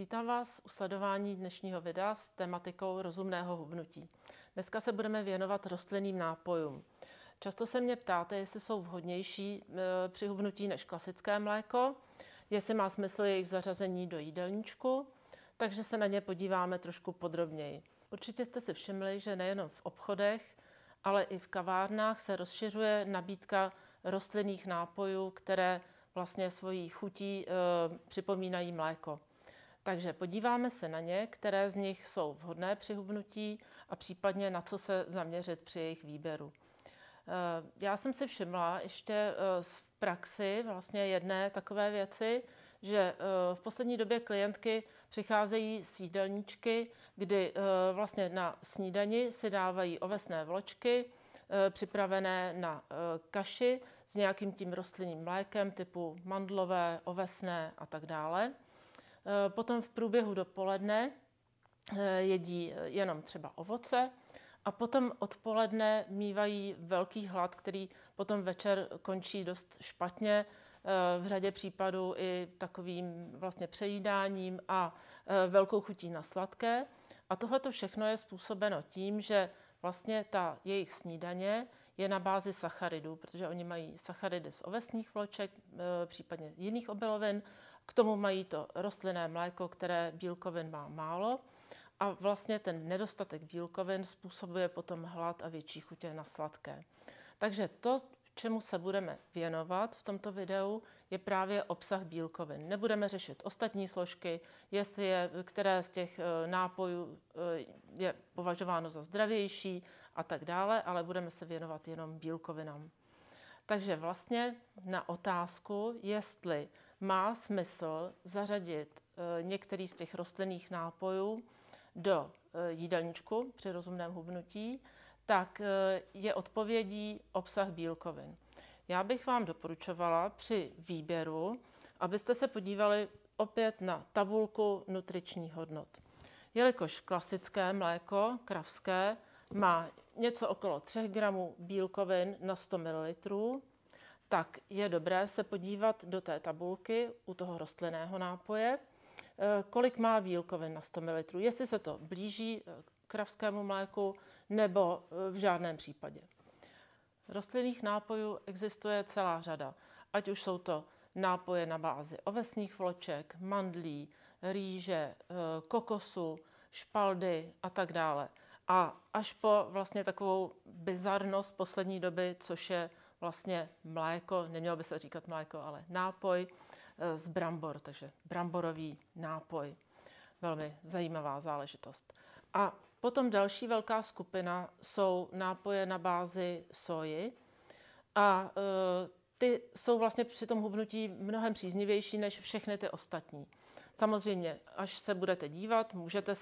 Vítám vás u sledování dnešního videa s tematikou rozumného hubnutí. Dneska se budeme věnovat rostlinným nápojům. Často se mě ptáte, jestli jsou vhodnější při hubnutí než klasické mléko, jestli má smysl jejich zařazení do jídelníčku, takže se na ně podíváme trošku podrobněji. Určitě jste si všimli, že nejenom v obchodech, ale i v kavárnách se rozšiřuje nabídka rostlinných nápojů, které vlastně svojí chutí připomínají mléko. Takže podíváme se na ně, které z nich jsou vhodné při hubnutí a případně na co se zaměřit při jejich výběru. Já jsem si všimla ještě v praxi vlastně jedné takové věci, že v poslední době klientky přicházejí s jídelníčky, kdy vlastně na snídani si dávají ovesné vločky, připravené na kaši s nějakým tím rostlinným mlékem typu mandlové, ovesné a tak dále. Potom v průběhu dopoledne jedí jenom třeba ovoce a potom odpoledne mívají velký hlad, který potom večer končí dost špatně, v řadě případů i takovým vlastně přejídáním a velkou chutí na sladké. A tohleto všechno je způsobeno tím, že vlastně ta jejich snídaně je na bázi sacharidů, protože oni mají sacharidy z ovesných vloček, případně jiných obilovin. K tomu mají to rostlinné mléko, které bílkovin má málo. A vlastně ten nedostatek bílkovin způsobuje potom hlad a větší chutě na sladké. Takže to, čemu se budeme věnovat v tomto videu, je právě obsah bílkovin. Nebudeme řešit ostatní složky, jestli je, které z těch nápojů je považováno za zdravější a tak dále, ale budeme se věnovat jenom bílkovinám. Takže vlastně na otázku, jestli má smysl zařadit některý z těch rostlinných nápojů do jídelníčku při rozumném hubnutí, tak je odpovědí obsah bílkovin. Já bych vám doporučovala při výběru, abyste se podívali opět na tabulku nutričních hodnot. Jelikož klasické mléko, kravské, má něco okolo 3 gramů bílkovin na 100 ml, tak je dobré se podívat do té tabulky u toho rostlinného nápoje, kolik má bílkovin na 100 ml, jestli se to blíží kravskému mléku nebo v žádném případě. Rostlinných nápojů existuje celá řada, ať už jsou to nápoje na bázi ovesných vloček, mandlí, rýže, kokosu, špaldy a tak dále. A až po vlastně takovou bizarnost poslední doby, což je vlastně mléko, nemělo by se říkat mléko, ale nápoj z brambor, takže bramborový nápoj. Velmi zajímavá záležitost. A potom další velká skupina jsou nápoje na bázi soji a ty jsou vlastně při tom hubnutí mnohem příznivější než všechny ty ostatní. Samozřejmě, až se budete dívat, můžete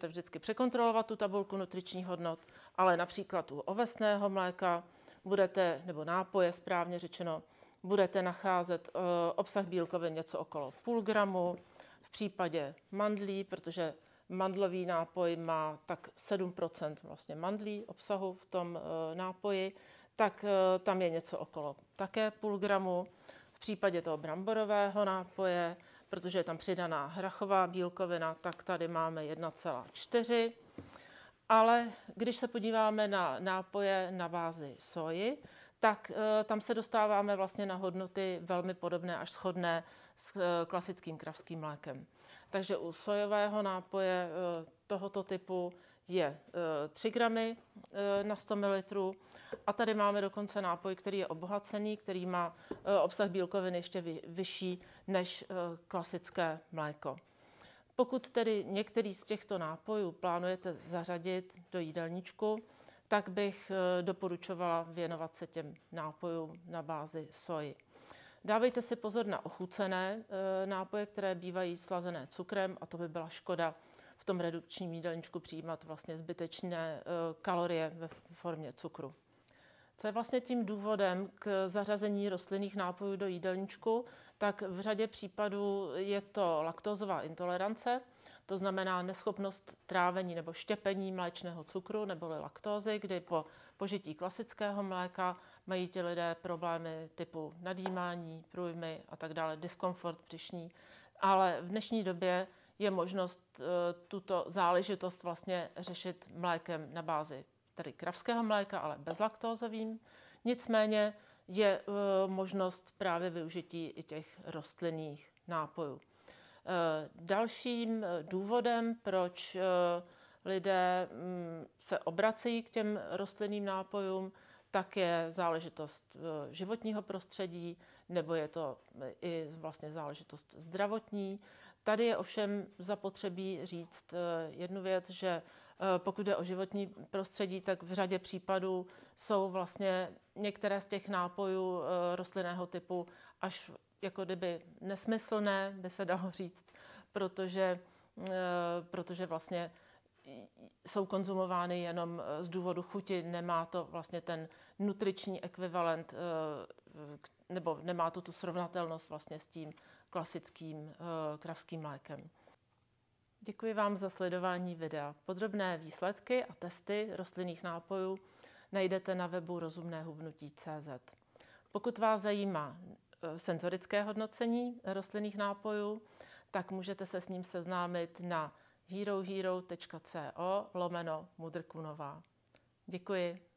vždycky překontrolovat tu tabulku nutričních hodnot, ale například u ovesného mléka nebo nápoje správně řečeno, budete nacházet obsah bílkovin něco okolo půl gramu, v případě mandlí, protože mandlový nápoj má tak 7% vlastně mandlí obsahu v tom nápoji, tak tam je něco okolo také půl gramu. V případě toho bramborového nápoje, protože je tam přidaná hrachová bílkovina, tak tady máme 1,4. Ale když se podíváme na nápoje na bázi soji, tak tam se dostáváme vlastně na hodnoty velmi podobné až shodné s klasickým kravským mlékem. Takže u sojového nápoje tohoto typu je 3 gramy na 100 ml a tady máme dokonce nápoj, který je obohacený, který má obsah bílkovin ještě vyšší než klasické mléko. Pokud tedy některý z těchto nápojů plánujete zařadit do jídelníčku, tak bych doporučovala věnovat se těm nápojům na bázi soji. Dávejte si pozor na ochucené nápoje, které bývají slazené cukrem, a to by byla škoda v tom redukčním jídelníčku přijímat vlastně zbytečné kalorie ve formě cukru. Co je vlastně tím důvodem k zařazení rostlinných nápojů do jídelníčku, tak v řadě případů je to laktózová intolerance, to znamená neschopnost trávení nebo štěpení mléčného cukru neboli laktózy, kdy po požití klasického mléka mají ti lidé problémy typu nadýmání, průjmy a tak dále, diskomfort břišní ale v dnešní době je možnost tuto záležitost vlastně řešit mlékem na bázi tedy kravského mléka, ale bezlaktózovým. Nicméně je možnost právě využití i těch rostlinných nápojů. Dalším důvodem, proč lidé se obracejí k těm rostlinným nápojům, tak je záležitost životního prostředí, nebo je to i vlastně záležitost zdravotní. Tady je ovšem zapotřebí říct jednu věc, že pokud jde o životní prostředí, tak v řadě případů jsou vlastně některé z těch nápojů rostlinného typu až jako kdyby nesmyslné, by se dalo říct, protože vlastně jsou konzumovány jenom z důvodu chuti, nemá to vlastně ten nutriční ekvivalent, nebo nemá to tu srovnatelnost vlastně s tím klasickým kravským mlékem. Děkuji vám za sledování videa. Podrobné výsledky a testy rostlinných nápojů najdete na webu rozumnéhubnutí.cz. Pokud vás zajímá senzorické hodnocení rostlinných nápojů, tak můžete se s ním seznámit na herohero.co/Mudrkunová. Děkuji.